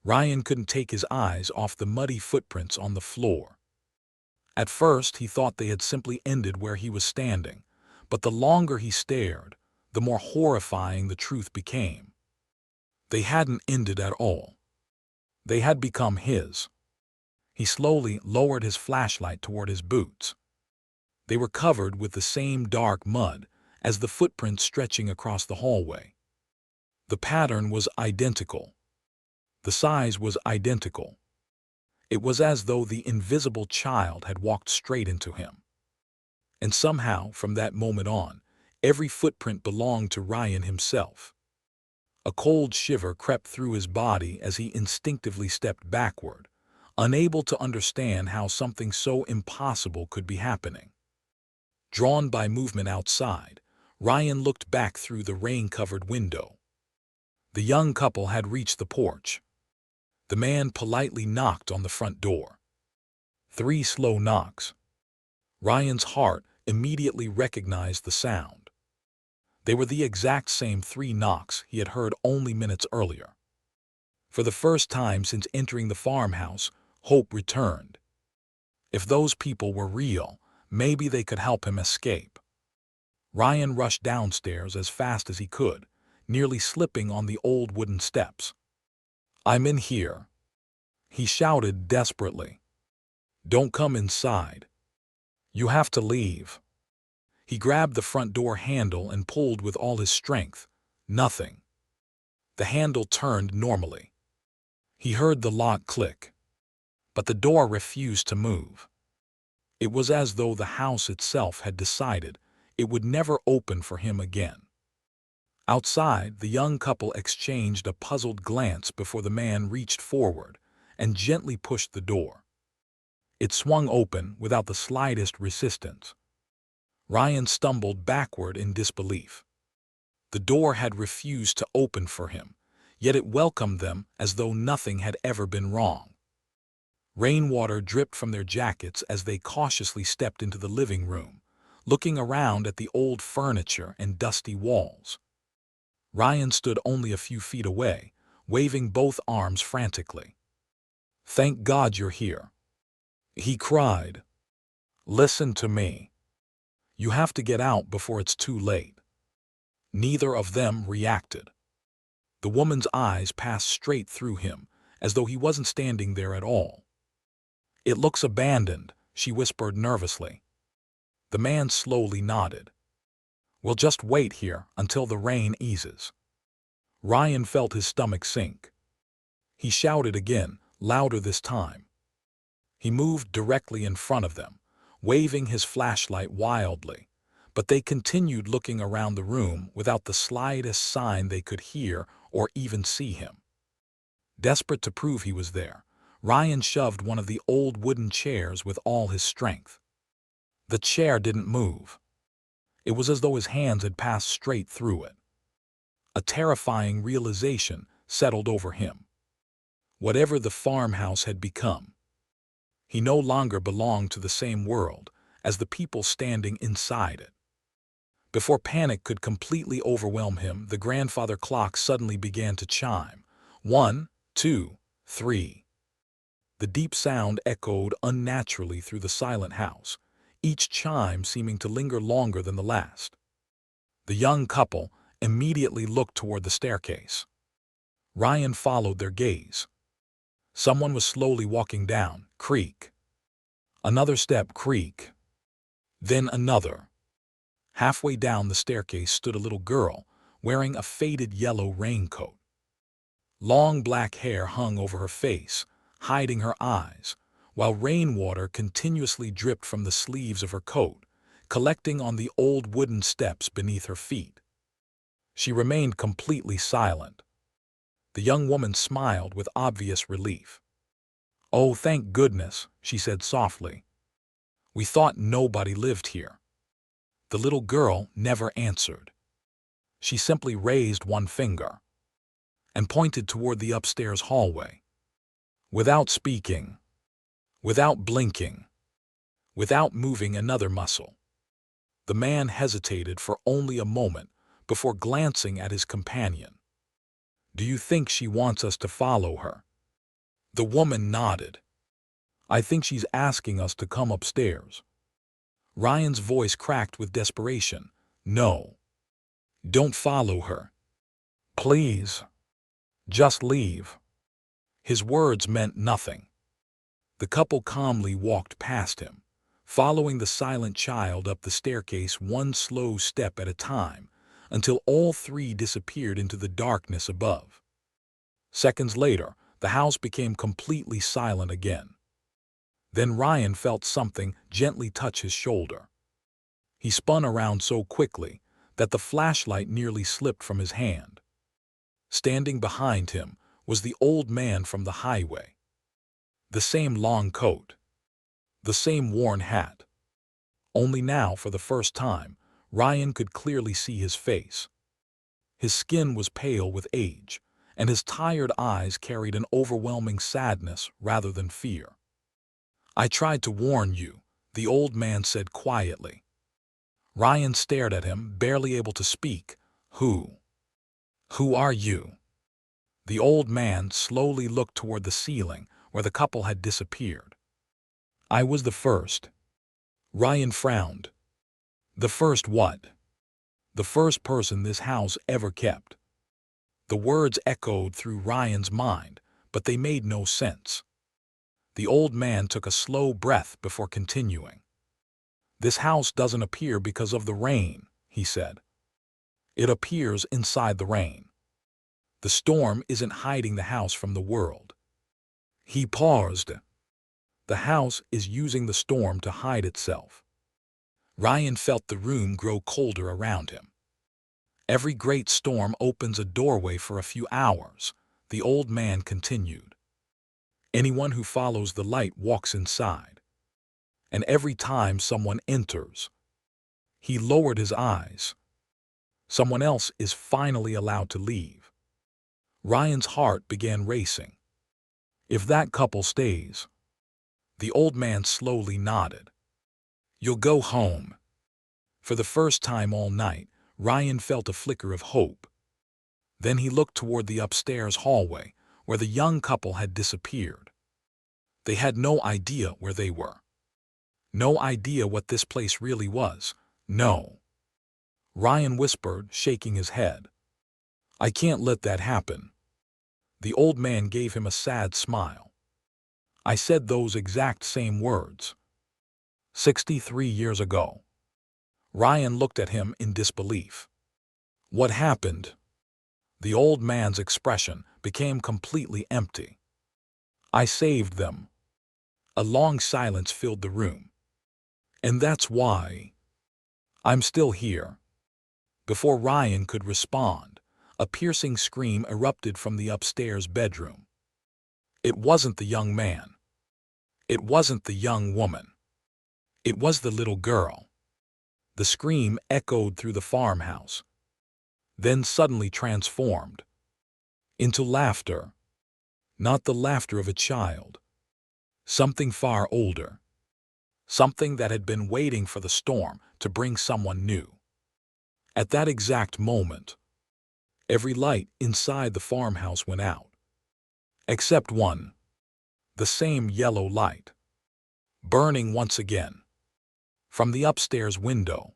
Ryan couldn't take his eyes off the muddy footprints on the floor. At first, he thought they had simply ended where he was standing, but the longer he stared, the more horrifying the truth became. They hadn't ended at all. They had become his. He slowly lowered his flashlight toward his boots. They were covered with the same dark mud as the footprints stretching across the hallway. The pattern was identical. The size was identical. It was as though the invisible child had walked straight into him. And somehow, from that moment on, every footprint belonged to Ryan himself. A cold shiver crept through his body as he instinctively stepped backward, unable to understand how something so impossible could be happening. Drawn by movement outside, Ryan looked back through the rain-covered window. The young couple had reached the porch. The man politely knocked on the front door. 3 slow knocks. Ryan's heart immediately recognized the sound. They were the exact same 3 knocks he had heard only minutes earlier. For the first time since entering the farmhouse, hope returned. If those people were real, maybe they could help him escape. Ryan rushed downstairs as fast as he could, nearly slipping on the old wooden steps. "I'm in here," he shouted desperately. "Don't come inside. You have to leave." He grabbed the front door handle and pulled with all his strength. Nothing. The handle turned normally. He heard the lock click. But the door refused to move. It was as though the house itself had decided it would never open for him again. Outside, the young couple exchanged a puzzled glance before the man reached forward and gently pushed the door. It swung open without the slightest resistance. Ryan stumbled backward in disbelief. The door had refused to open for him, yet it welcomed them as though nothing had ever been wrong. Rainwater dripped from their jackets as they cautiously stepped into the living room, looking around at the old furniture and dusty walls. Ryan stood only a few feet away, waving both arms frantically. "Thank God you're here," he cried. "Listen to me. You have to get out before it's too late." Neither of them reacted. The woman's eyes passed straight through him, as though he wasn't standing there at all. "It looks abandoned," she whispered nervously. The man slowly nodded. "We'll just wait here until the rain eases." Ryan felt his stomach sink. He shouted again, louder this time. He moved directly in front of them, waving his flashlight wildly, but they continued looking around the room without the slightest sign they could hear or even see him. Desperate to prove he was there, Ryan shoved one of the old wooden chairs with all his strength. The chair didn't move. It was as though his hands had passed straight through it. A terrifying realization settled over him. Whatever the farmhouse had become, he no longer belonged to the same world as the people standing inside it. Before panic could completely overwhelm him, the grandfather clock suddenly began to chime. 1, 2, 3. The deep sound echoed unnaturally through the silent house, each chime seeming to linger longer than the last. The young couple immediately looked toward the staircase. Ryan followed their gaze. Someone was slowly walking down, creak. Another step, creak. Then another. Halfway down the staircase stood a little girl, wearing a faded yellow raincoat. Long black hair hung over her face, hiding her eyes, while rainwater continuously dripped from the sleeves of her coat, collecting on the old wooden steps beneath her feet. She remained completely silent. The young woman smiled with obvious relief. "Oh, thank goodness," she said softly. "We thought nobody lived here." The little girl never answered. She simply raised one finger and pointed toward the upstairs hallway. Without speaking, without blinking, without moving another muscle, the man hesitated for only a moment before glancing at his companion. "Do you think she wants us to follow her?" The woman nodded. I think she's asking us to come upstairs. Ryan's voice cracked with desperation. No. Don't follow her. Please. Just leave. His words meant nothing. The couple calmly walked past him, following the silent child up the staircase one slow step at a time, until all three disappeared into the darkness above. Seconds later, the house became completely silent again. Then Ryan felt something gently touch his shoulder. He spun around so quickly that the flashlight nearly slipped from his hand. Standing behind him was the old man from the highway. The same long coat. The same worn hat. Only now, for the first time, Ryan could clearly see his face. His skin was pale with age, and his tired eyes carried an overwhelming sadness rather than fear. I tried to warn you, the old man said quietly. Ryan stared at him, barely able to speak. Who are you? The old man slowly looked toward the ceiling where the couple had disappeared. I was the first. Ryan frowned. The first what? The first person this house ever kept. The words echoed through Ryan's mind, but they made no sense. The old man took a slow breath before continuing. This house doesn't appear because of the rain, he said. It appears inside the rain. The storm isn't hiding the house from the world. He paused. The house is using the storm to hide itself. Ryan felt the room grow colder around him. Every great storm opens a doorway for a few hours, the old man continued. Anyone who follows the light walks inside. And every time someone enters, he lowered his eyes. Someone else is finally allowed to leave. Ryan's heart began racing. If that couple stays, the old man slowly nodded. You'll go home. For the first time all night, Ryan felt a flicker of hope. Then he looked toward the upstairs hallway, where the young couple had disappeared. They had no idea where they were. No idea what this place really was. No. Ryan whispered, shaking his head. I can't let that happen. The old man gave him a sad smile. I said those exact same words. 63 years ago. Ryan looked at him in disbelief. What happened? The old man's expression became completely empty. I saved them. A long silence filled the room. And that's why I'm still here. Before Ryan could respond, a piercing scream erupted from the upstairs bedroom. It wasn't the young man. It wasn't the young woman. It was the little girl. The scream echoed through the farmhouse, then suddenly transformed into laughter. Not the laughter of a child. Something far older. Something that had been waiting for the storm to bring someone new. At that exact moment, every light inside the farmhouse went out. Except one. The same yellow light. Burning once again. From the upstairs window,